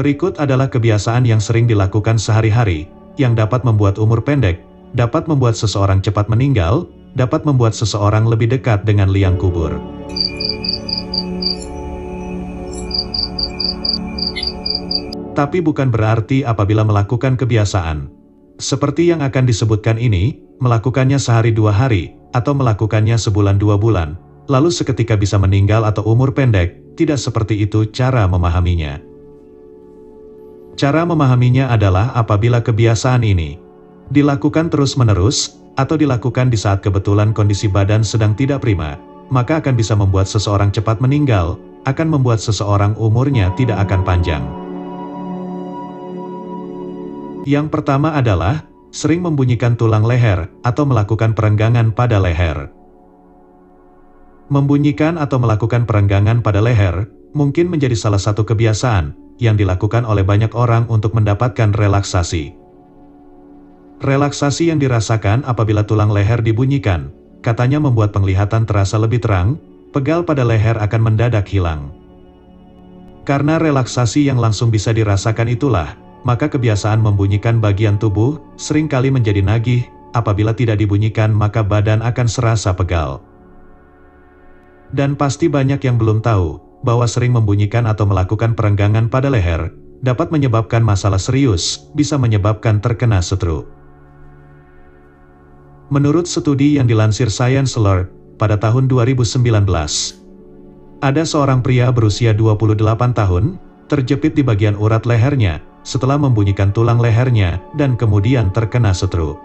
Berikut adalah kebiasaan yang sering dilakukan sehari-hari, yang dapat membuat umur pendek, dapat membuat seseorang cepat meninggal, dapat membuat seseorang lebih dekat dengan liang kubur. Tapi bukan berarti apabila melakukan kebiasaan seperti yang akan disebutkan ini, melakukannya sehari 2 hari, atau melakukannya sebulan 2 bulan, lalu seketika bisa meninggal atau umur pendek. Tidak seperti itu cara memahaminya. Cara memahaminya adalah apabila kebiasaan ini dilakukan terus-menerus, atau dilakukan di saat kebetulan kondisi badan sedang tidak prima, maka akan bisa membuat seseorang cepat meninggal, akan membuat seseorang umurnya tidak akan panjang. Yang pertama adalah, sering membunyikan tulang leher, atau melakukan perenggangan pada leher. Membunyikan atau melakukan perenggangan pada leher, mungkin menjadi salah satu kebiasaan, yang dilakukan oleh banyak orang untuk mendapatkan relaksasi. Relaksasi yang dirasakan apabila tulang leher dibunyikan, katanya membuat penglihatan terasa lebih terang, pegal pada leher akan mendadak hilang. Karena relaksasi yang langsung bisa dirasakan itulah, maka kebiasaan membunyikan bagian tubuh, seringkali menjadi nagih, apabila tidak dibunyikan maka badan akan serasa pegal. Dan pasti banyak yang belum tahu, bahwa sering membunyikan atau melakukan perenggangan pada leher, dapat menyebabkan masalah serius, bisa menyebabkan terkena stroke. Menurut studi yang dilansir Science Alert, pada tahun 2019, ada seorang pria berusia 28 tahun, terjepit di bagian urat lehernya, setelah membunyikan tulang lehernya, dan kemudian terkena stroke.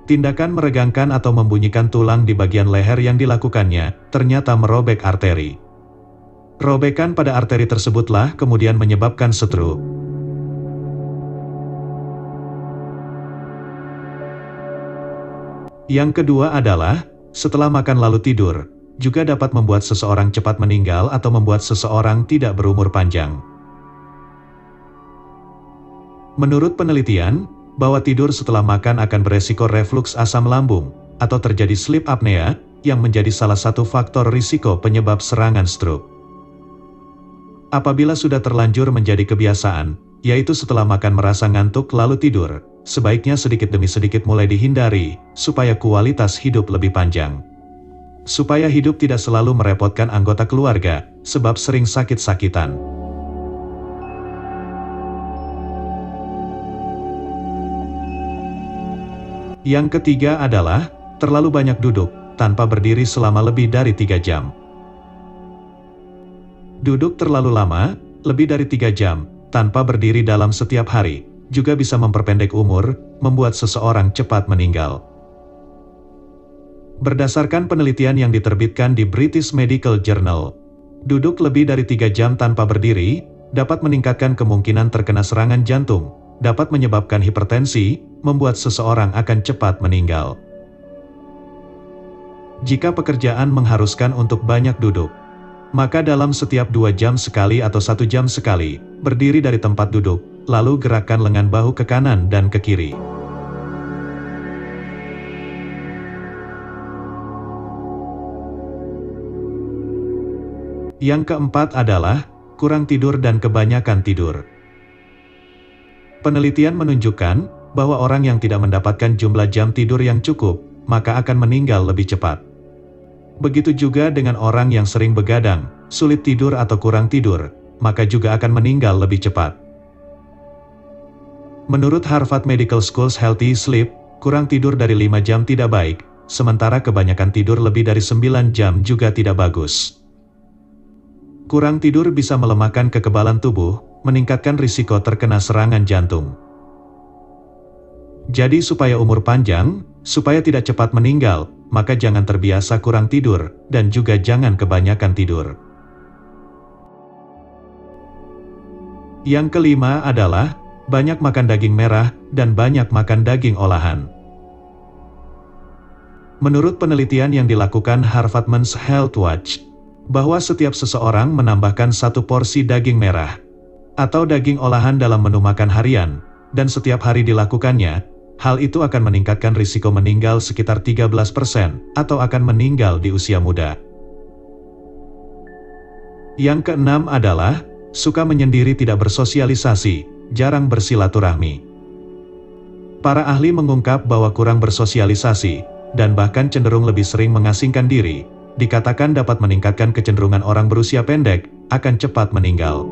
Tindakan meregangkan atau membunyikan tulang di bagian leher yang dilakukannya, ternyata merobek arteri. Robekan pada arteri tersebutlah kemudian menyebabkan stroke. Yang kedua adalah, setelah makan lalu tidur, juga dapat membuat seseorang cepat meninggal atau membuat seseorang tidak berumur panjang. Menurut penelitian, bahwa tidur setelah makan akan beresiko refluks asam lambung, atau terjadi sleep apnea, yang menjadi salah satu faktor risiko penyebab serangan stroke. Apabila sudah terlanjur menjadi kebiasaan, yaitu setelah makan merasa ngantuk lalu tidur, sebaiknya sedikit demi sedikit mulai dihindari, supaya kualitas hidup lebih panjang. Supaya hidup tidak selalu merepotkan anggota keluarga, sebab sering sakit-sakitan. Yang ketiga adalah, terlalu banyak duduk, tanpa berdiri selama lebih dari 3 jam. Duduk terlalu lama, lebih dari 3 jam, tanpa berdiri dalam setiap hari, juga bisa memperpendek umur, membuat seseorang cepat meninggal. Berdasarkan penelitian yang diterbitkan di British Medical Journal, duduk lebih dari 3 jam tanpa berdiri, dapat meningkatkan kemungkinan terkena serangan jantung, dapat menyebabkan hipertensi, membuat seseorang akan cepat meninggal. Jika pekerjaan mengharuskan untuk banyak duduk, maka dalam setiap 2 jam sekali atau 1 jam sekali, berdiri dari tempat duduk, lalu gerakkan lengan bahu ke kanan dan ke kiri. Yang keempat adalah, kurang tidur dan kebanyakan tidur. Penelitian menunjukkan, bahwa orang yang tidak mendapatkan jumlah jam tidur yang cukup, maka akan meninggal lebih cepat. Begitu juga dengan orang yang sering begadang, sulit tidur atau kurang tidur, maka juga akan meninggal lebih cepat. Menurut Harvard Medical School's Healthy Sleep, kurang tidur dari 5 jam tidak baik, sementara kebanyakan tidur lebih dari 9 jam juga tidak bagus. Kurang tidur bisa melemahkan kekebalan tubuh, meningkatkan risiko terkena serangan jantung. Jadi supaya umur panjang, supaya tidak cepat meninggal, maka jangan terbiasa kurang tidur, dan juga jangan kebanyakan tidur. Yang kelima adalah, banyak makan daging merah, dan banyak makan daging olahan. Menurut penelitian yang dilakukan Harvard Men's Health Watch, bahwa setiap seseorang menambahkan 1 porsi daging merah, atau daging olahan dalam menu makan harian, dan setiap hari dilakukannya, hal itu akan meningkatkan risiko meninggal sekitar 13%, atau akan meninggal di usia muda. Yang keenam adalah, suka menyendiri, tidak bersosialisasi, jarang bersilaturahmi. Para ahli mengungkap bahwa kurang bersosialisasi, dan bahkan cenderung lebih sering mengasingkan diri, dikatakan dapat meningkatkan kecenderungan orang berusia pendek akan cepat meninggal.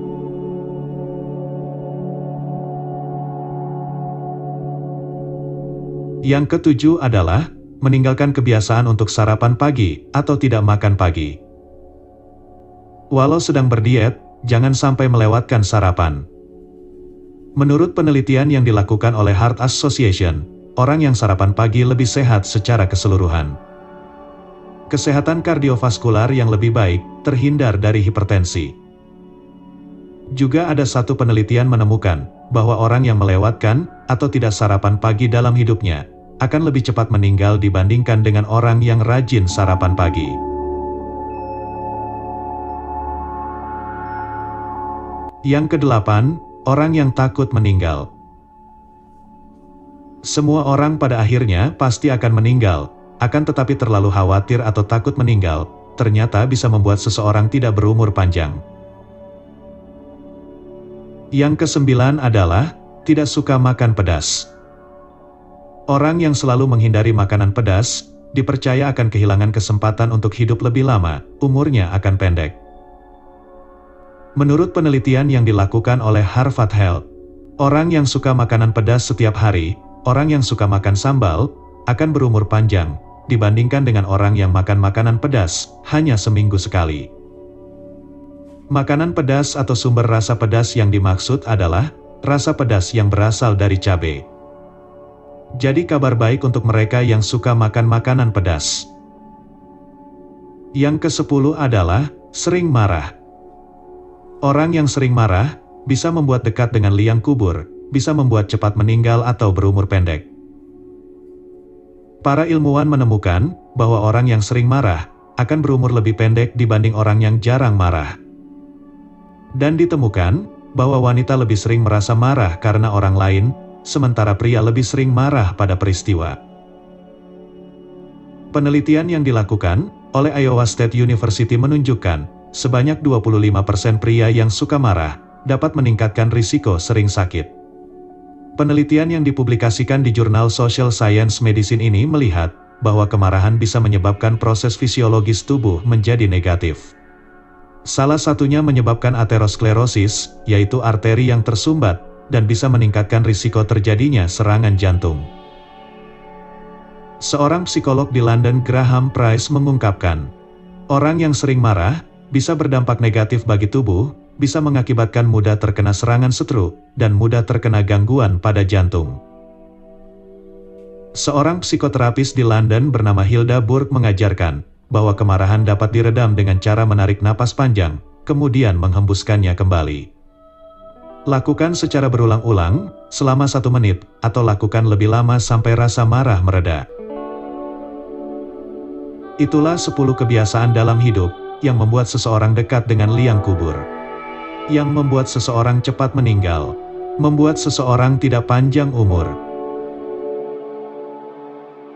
Yang ketujuh adalah meninggalkan kebiasaan untuk sarapan pagi atau tidak makan pagi. Walau sedang berdiet, jangan sampai melewatkan sarapan. Menurut penelitian yang dilakukan oleh Heart Association, orang yang sarapan pagi lebih sehat secara keseluruhan. Kesehatan kardiovaskular yang lebih baik, terhindar dari hipertensi. Juga ada satu penelitian menemukan bahwa orang yang melewatkan atau tidak sarapan pagi dalam hidupnya akan lebih cepat meninggal dibandingkan dengan orang yang rajin sarapan pagi. Yang kedelapan, orang yang takut meninggal. Semua orang pada akhirnya pasti akan meninggal, akan tetapi terlalu khawatir atau takut meninggal, ternyata bisa membuat seseorang tidak berumur panjang. Yang kesembilan adalah, tidak suka makan pedas. Orang yang selalu menghindari makanan pedas, dipercaya akan kehilangan kesempatan untuk hidup lebih lama, umurnya akan pendek. Menurut penelitian yang dilakukan oleh Harvard Health, orang yang suka makanan pedas setiap hari, orang yang suka makan sambal, akan berumur panjang, dibandingkan dengan orang yang makan makanan pedas, hanya seminggu sekali. Makanan pedas atau sumber rasa pedas yang dimaksud adalah, rasa pedas yang berasal dari cabai. Jadi kabar baik untuk mereka yang suka makan makanan pedas. Yang ke-10 adalah, sering marah. Orang yang sering marah, bisa membuat dekat dengan liang kubur, bisa membuat cepat meninggal atau berumur pendek. Para ilmuwan menemukan, bahwa orang yang sering marah, akan berumur lebih pendek dibanding orang yang jarang marah. Dan ditemukan, bahwa wanita lebih sering merasa marah karena orang lain, sementara pria lebih sering marah pada peristiwa. Penelitian yang dilakukan oleh Iowa State University menunjukkan, sebanyak 25% pria yang suka marah, dapat meningkatkan risiko sering sakit. Penelitian yang dipublikasikan di jurnal Social Science Medicine ini melihat, bahwa kemarahan bisa menyebabkan proses fisiologis tubuh menjadi negatif. Salah satunya menyebabkan aterosklerosis, yaitu arteri yang tersumbat, dan bisa meningkatkan risiko terjadinya serangan jantung. Seorang psikolog di London, Graham Price, mengungkapkan, orang yang sering marah, bisa berdampak negatif bagi tubuh, bisa mengakibatkan mudah terkena serangan stroke, dan mudah terkena gangguan pada jantung. Seorang psikoterapis di London bernama Hilda Burke mengajarkan, bahwa kemarahan dapat diredam dengan cara menarik napas panjang, kemudian menghembuskannya kembali. Lakukan secara berulang-ulang, selama 1 menit, atau lakukan lebih lama sampai rasa marah mereda. Itulah 10 kebiasaan dalam hidup, yang membuat seseorang dekat dengan liang kubur. Yang membuat seseorang cepat meninggal, membuat seseorang tidak panjang umur,